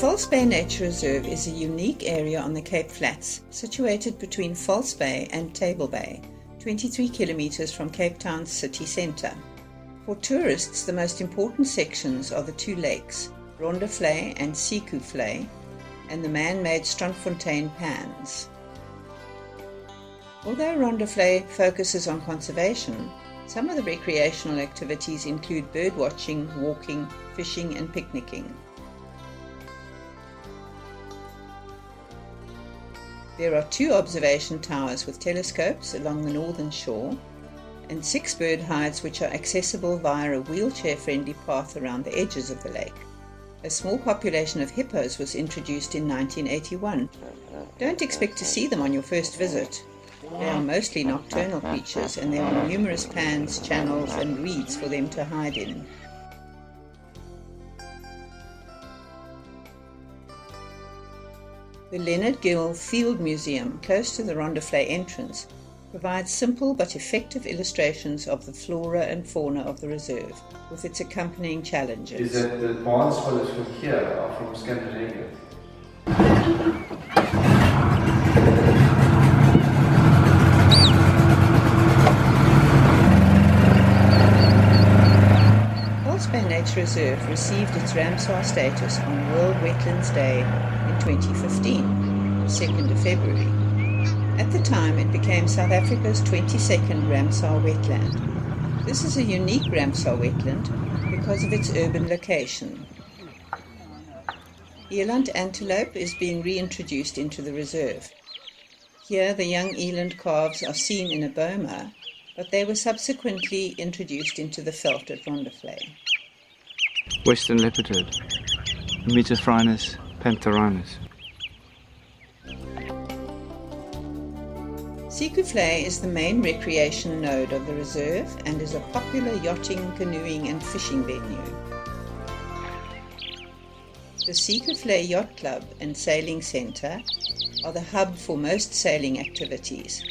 False Bay Nature Reserve is a unique area on the Cape Flats, situated between False Bay and Table Bay, 23 kilometers from Cape Town's city centre. For tourists, the most important sections are the two lakes, Rondevlei and Zeekoevlei, and the man-made Strandfontein Pans. Although Rondevlei focuses on conservation, some of the recreational activities include birdwatching, walking, fishing and picnicking. There are 2 observation towers with telescopes along the northern shore and 6 bird hides which are accessible via a wheelchair-friendly path around the edges of the lake. A small population of hippos was introduced in 1981. Don't expect to see them on your first visit. They are mostly nocturnal creatures and there are numerous pans, channels and reeds for them to hide in. The Leonard Gill Field Museum, close to the Rondevlei entrance, provides simple but effective illustrations of the flora and fauna of the reserve, with its accompanying challenges. Is that the barn swallows from here or from Scandinavia? False Bay Nature Reserve received its Ramsar status on World Wetlands Day in 2015, the 2nd of February. At the time, it became South Africa's 22nd Ramsar wetland. This is a unique Ramsar wetland because of its urban location. Eland antelope is being reintroduced into the reserve. Here, the young eland calves are seen in a boma, but they were subsequently introduced into the veld at Rondevlei. Western leopard, Metaphrynus pantherynus. Zeekoevlei is the main recreation node of the reserve and is a popular yachting, canoeing and fishing venue. The Zeekoevlei Yacht Club and Sailing Centre are the hub for most sailing activities.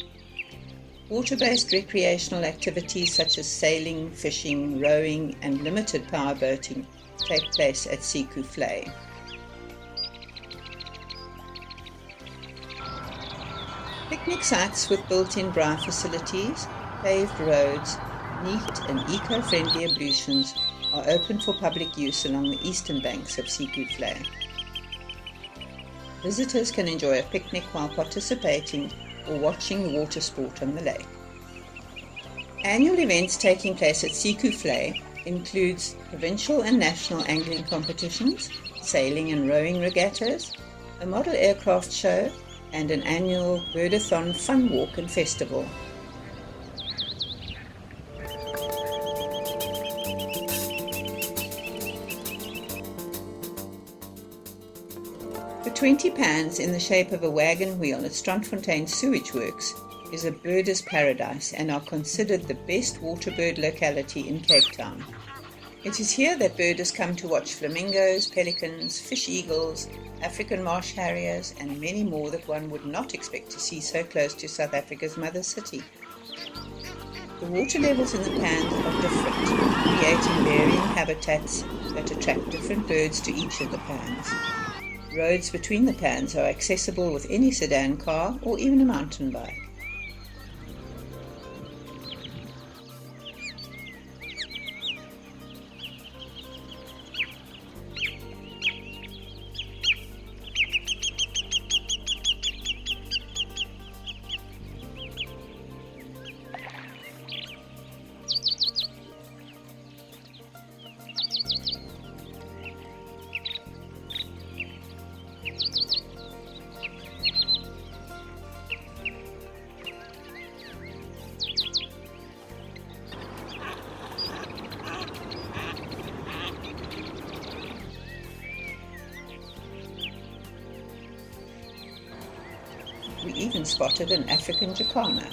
Water-based recreational activities such as sailing, fishing, rowing and limited power boating take place at Zeekoevlei. Picnic sites with built-in braai facilities, paved roads, neat and eco-friendly ablutions are open for public use along the eastern banks of Zeekoevlei. Visitors can enjoy a picnic while participating or watching water sport on the lake. Annual events taking place at Zeekoevlei includes provincial and national angling competitions, sailing and rowing regattas, a model aircraft show, and an annual birdathon fun walk and festival. The 20 pans in the shape of a wagon wheel at Strandfontein Sewage Works is a birder's paradise and are considered the best waterbird locality in Cape Town. It is here that birders come to watch flamingos, pelicans, fish eagles, African marsh harriers and many more that one would not expect to see so close to South Africa's mother city. The water levels in the pans are different, creating varying habitats that attract different birds to each of the pans. Roads between the pans are accessible with any sedan car or even a mountain bike. We even spotted an African jacana.